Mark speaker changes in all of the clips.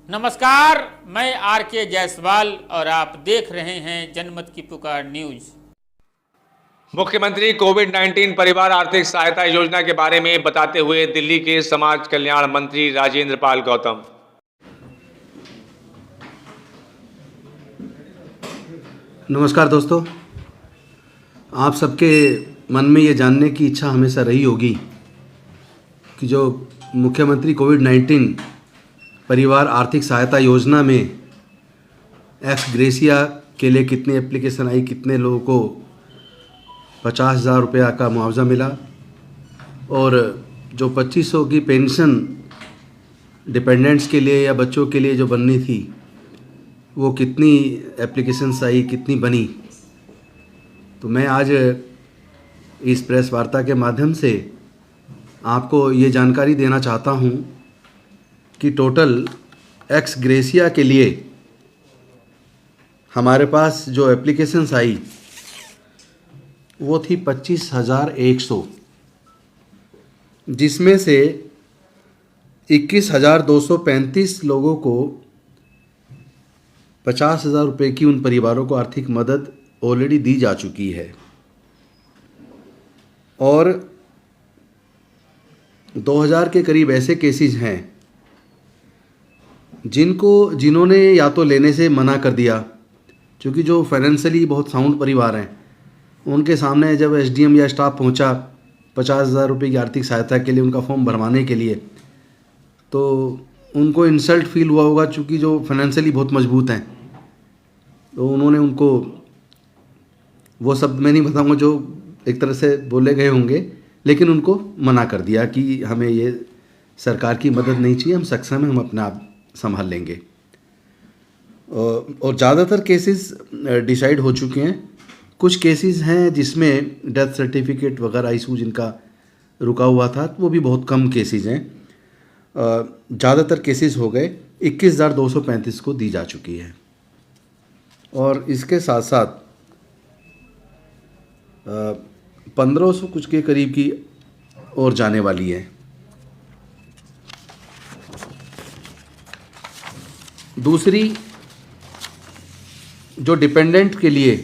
Speaker 1: नमस्कार, मैं आर के जायसवाल और आप देख रहे हैं जनमत की पुकार न्यूज।
Speaker 2: मुख्यमंत्री कोविड-19 परिवार आर्थिक सहायता योजना के बारे में बताते हुए दिल्ली के समाज कल्याण मंत्री राजेंद्र पाल गौतम।
Speaker 3: नमस्कार दोस्तों, आप सबके मन में ये जानने की इच्छा हमेशा रही होगी कि जो मुख्यमंत्री कोविड-19 परिवार आर्थिक सहायता योजना में एक्स ग्रेसिया के लिए कितनी एप्लीकेशन आई, कितने लोगों को 50,000 रुपया का मुआवजा मिला और जो 2500 की पेंशन डिपेंडेंट्स के लिए या बच्चों के लिए जो बननी थी वो कितनी एप्लीकेशंस आई, कितनी बनी। तो मैं आज इस प्रेस वार्ता के माध्यम से आपको ये जानकारी देना चाहता हूँ कि टोटल एक्स ग्रेसिया के लिए हमारे पास जो एप्लीकेशंस आई वो थी 25,100, जिसमें से 21,235 लोगों को 50,000 रुपये की उन परिवारों को आर्थिक मदद ऑलरेडी दी जा चुकी है और 2,000 के करीब ऐसे केसेस हैं जिन्होंने या तो लेने से मना कर दिया, क्योंकि जो फाइनेंशियली बहुत साउंड परिवार हैं उनके सामने जब एसडीएम या स्टाफ पहुंचा 50,000 रुपये की आर्थिक सहायता के लिए उनका फॉर्म भरवाने के लिए, तो उनको इंसल्ट फील हुआ होगा, क्योंकि जो फाइनेंशियली बहुत मजबूत हैं। तो उन्होंने उनको वो शब्द मैं नहीं बताऊंगा जो एक तरह से बोले गए होंगे, लेकिन उनको मना कर दिया कि हमें ये सरकार की मदद नहीं चाहिए, हम सक्षम हैं, हम अपने आप संभाल लेंगे। और ज़्यादातर केसेस डिसाइड हो चुके हैं। कुछ केसेस हैं जिसमें डेथ सर्टिफिकेट वगैरह इशू जिनका रुका हुआ था, तो वो भी बहुत कम केसेस हैं। ज़्यादातर केसेस हो गए। 21,235 को दी जा चुकी है और इसके साथ साथ 1,500 कुछ के करीब की और जाने वाली है। दूसरी, जो डिपेंडेंट के लिए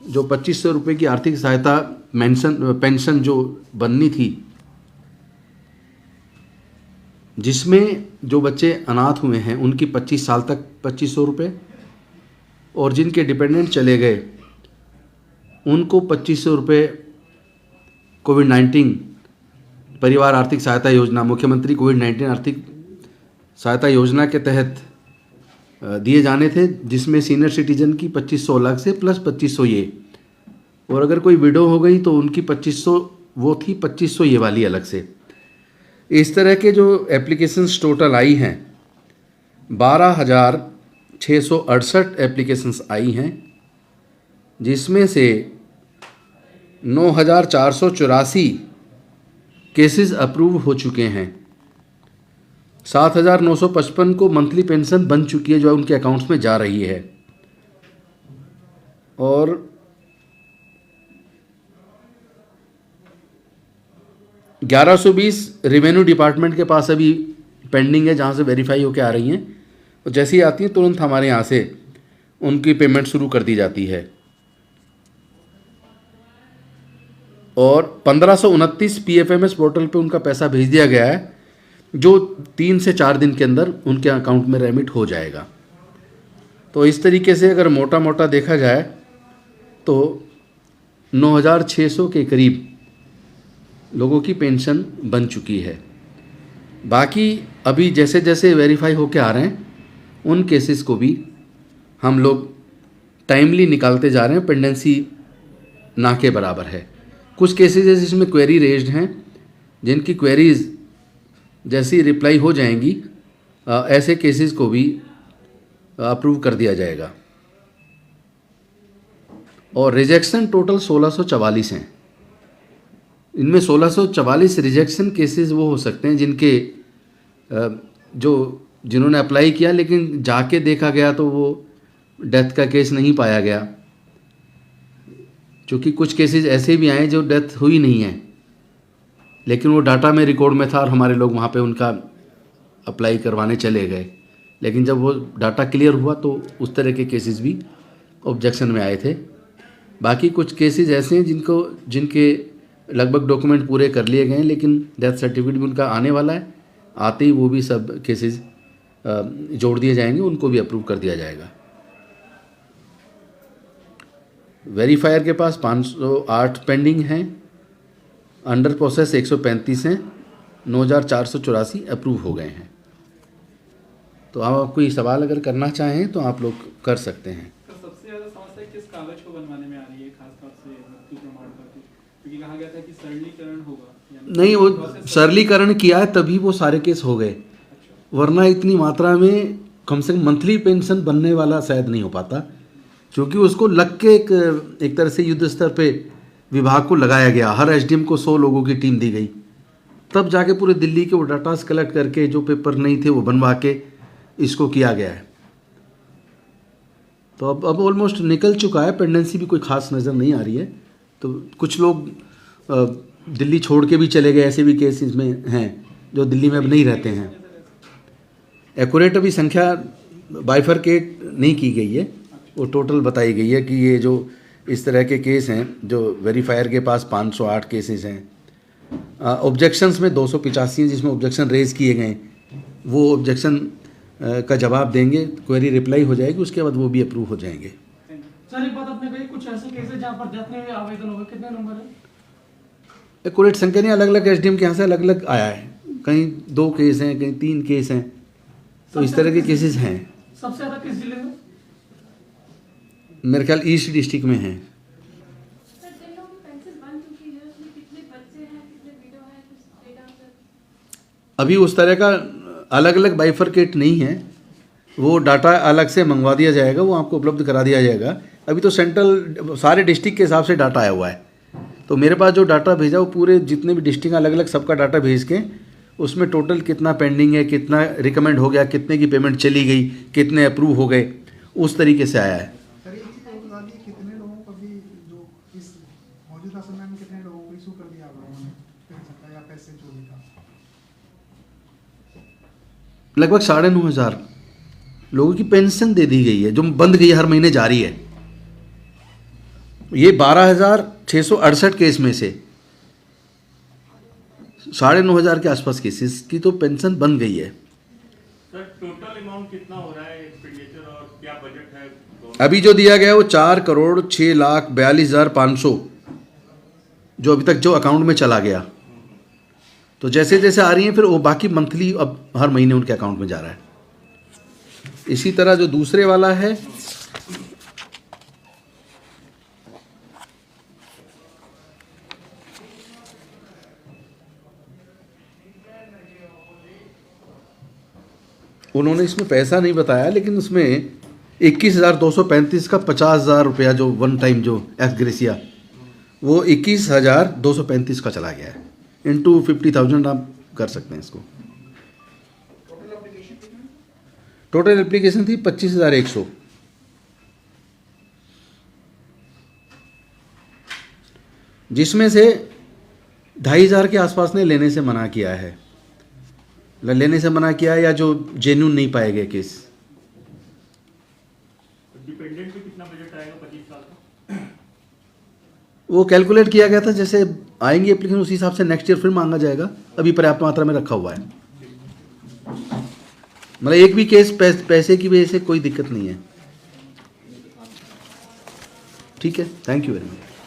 Speaker 3: जो 2,500 रुपये की आर्थिक सहायता पेंशन जो बननी थी, जिसमें जो बच्चे अनाथ हुए हैं उनकी 25 साल तक 2,500 रुपये और जिनके डिपेंडेंट चले गए उनको 2,500 रुपये कोविड-19 परिवार आर्थिक सहायता योजना, मुख्यमंत्री कोविड-19 आर्थिक सहायता योजना के तहत दिए जाने थे, जिसमें सीनियर सिटीजन की 2,500 अलग से प्लस 2,500 ये, और अगर कोई विडो हो गई तो उनकी 2,500 वो थी, 2,500 ये वाली अलग से। इस तरह के जो एप्लीकेशंस टोटल आई हैं 12,668 एप्लीकेशंस आई हैं, जिसमें से 9,484 केसेस अप्रूव हो चुके हैं। 7,955 को मंथली पेंशन बन चुकी है जो उनके अकाउंट्स में जा रही है और 1,120 रेवेन्यू डिपार्टमेंट के पास अभी पेंडिंग है, जहाँ से वेरीफाई होकर आ रही हैं, और जैसे ही आती हैं तुरंत हमारे यहाँ से उनकी पेमेंट शुरू कर दी जाती है। और 1,529 पीएफएमएस पोर्टल पे उनका पैसा भेज दिया गया है, जो 3 से 4 दिन के अंदर उनके अकाउंट में रेमिट हो जाएगा। तो इस तरीके से अगर मोटा मोटा देखा जाए तो 9,600 के करीब लोगों की पेंशन बन चुकी है। बाकी अभी जैसे जैसे वेरीफाई होके आ रहे हैं उन केसेस को भी हम लोग टाइमली निकालते जा रहे हैं, पेंडेंसी ना के बराबर है। कुछ केसेस है जिसमें क्वेरी रेज्ड हैं, जिनकी क्वेरीज जैसी रिप्लाई हो जाएंगी ऐसे केसेस को भी अप्रूव कर दिया जाएगा। और रिजेक्शन टोटल 1,644 हैं। इनमें 1,644 रिजेक्शन केसेस वो हो सकते हैं जिन्होंने अप्लाई किया लेकिन जाके देखा गया तो वो डेथ का केस नहीं पाया गया, क्योंकि कुछ केसेस ऐसे भी आए जो डेथ हुई नहीं है लेकिन वो डाटा में रिकॉर्ड में था और हमारे लोग वहाँ पे उनका अप्लाई करवाने चले गए, लेकिन जब वो डाटा क्लियर हुआ तो उस तरह के केसेस भी ऑब्जेक्शन में आए थे। बाकी कुछ केसेस ऐसे हैं जिनके लगभग डॉक्यूमेंट पूरे कर लिए गए हैं, लेकिन डेथ सर्टिफिकेट भी उनका आने वाला है। आते ही वो भी सब केसेस जोड़ दिए जाएंगे, उनको भी अप्रूव कर दिया जाएगा। वेरीफायर के पास 508 पेंडिंग हैं, अंडर प्रोसेस 135 हैं, 9484 अप्रूव हो गए हैं। तो आप कोई सवाल अगर करना चाहें तो आप लोग कर सकते हैं।
Speaker 4: तो सबसे ज़्यादा समस्या किस कागज को बनवाने में आ रही है, खासतौर से मृत्यु प्रमाण पत्र? क्योंकि कहा गया था कि सरलीकरण होगा,
Speaker 3: नहीं, वो सरलीकरण किया है तभी वो सारे केस हो गए, वरना इतनी मात्रा में कम से कम मंथली पेंशन बनने वाला शायद नहीं हो पाता, क्योंकि उसको लग के एक तरह से युद्ध स्तर पे विभाग को लगाया गया। हर एसडीएम को 100 लोगों की टीम दी गई, तब जाके पूरे दिल्ली के वो डाटास कलेक्ट करके जो पेपर नहीं थे वो बनवा के इसको किया गया है। तो अब ऑलमोस्ट निकल चुका है, पेंडेंसी भी कोई खास नज़र नहीं आ रही है। तो कुछ लोग दिल्ली छोड़ के भी चले गए, ऐसे भी केस इसमें हैं जो दिल्ली में अब नहीं रहते हैं। एक्यूरेट अभी संख्या बाइफरकेट नहीं की गई है, वो टोटल बताई गई है कि ये जो इस तरह के केस हैं, जो वेरीफायर के पास 508 केसेस हैं। ऑब्जेक्शंस में 285 हैं जिसमें ऑब्जेक्शन रेज किए गए, वो ऑब्जेक्शन का जवाब देंगे, क्वेरी रिप्लाई हो जाएगी, उसके बाद वो भी अप्रूव हो जाएंगे।
Speaker 5: सर एक बात आपने कही, कुछ ऐसे केस है जहाँ पर जितने भी आवेदन होगा, कितने नंबर है?
Speaker 3: एक्यूरेट संख्या नहीं, अलग अलग एसडीएम के यहाँ से अलग अलग आया है, कहीं 2 केस हैं, कहीं 3 केस हैं, तो इस तरह के केसेस हैं।
Speaker 5: सबसे ज़्यादा किस जिले में?
Speaker 3: मेरे ख्याल ईस्ट डिस्ट्रिक्ट में हैं।
Speaker 6: सर, जिन लोगों की पेंशन बन चुकी है उसमें कितने बच्चे हैं, कितने विडो हैं, कुछ डेटा सर?
Speaker 3: अभी उस तरह का अलग अलग बाइफरकेट नहीं है, वो डाटा अलग से मंगवा दिया जाएगा, वो आपको उपलब्ध करा दिया जाएगा। अभी तो सेंट्रल सारे डिस्ट्रिक्ट के हिसाब से डाटा आया हुआ है, तो मेरे पास जो डाटा भेजा वो पूरे जितने भी डिस्ट्रिक्ट अलग अलग सबका डाटा भेज के उसमें टोटल कितना पेंडिंग है, कितना रिकमेंड हो गया, कितने की पेमेंट चली गई, कितने अप्रूव हो गए, उस तरीके से आया है।
Speaker 7: सर एक चीज़ और बता दी, कितने लोगों को भी जो इस मौजूदा समय में कितने लोगों को इशू कर दिया आप लोगों ने पेंशन का या पैसे चोरी का?
Speaker 3: लगभग 9,500 लोगों की पेंशन दे दी गई है, जो बंद गई हर महीने जारी है। ये 12,668 केस में से 9,500 के आसपास केसेस की तो पेंशन बन गई है।
Speaker 8: सर टोटल अमाउंट कितना हो रहा है एक्सपेंडिचर और क्या बजट है?
Speaker 3: अभी जो दिया गया है वो 4,06,42,500 जो अभी तक जो अकाउंट में चला गया। तो जैसे जैसे आ रही हैं फिर वो बाकी मंथली अब हर महीने उनके अकाउंट में जा रहा है। इसी तरह जो दूसरे वाला है उन्होंने इसमें पैसा नहीं बताया, लेकिन उसमें 21,235 का 50,000 रुपया जो वन टाइम जो एक्सग्रेसिया वो 21,235 का चला गया है। इंटू 50,000 आप कर सकते हैं इसको। टोटल एप्लीकेशन थी 25,100, जिसमें से 2,500 के आसपास ने लेने से मना किया है, या जो जेन्युइन नहीं पाए गए केस।
Speaker 8: डिपेंडेंट पे कितना बजट आएगा 25 साल का?
Speaker 3: वो कैलकुलेट किया गया था, जैसे आएंगे एप्लीकेशन उसी हिसाब से नेक्स्ट ईयर फिर मांगा जाएगा। अभी पर्याप्त मात्रा में रखा हुआ है, मतलब एक भी केस पैसे की वजह से कोई दिक्कत नहीं है। ठीक है, थैंक यू वेरी मच।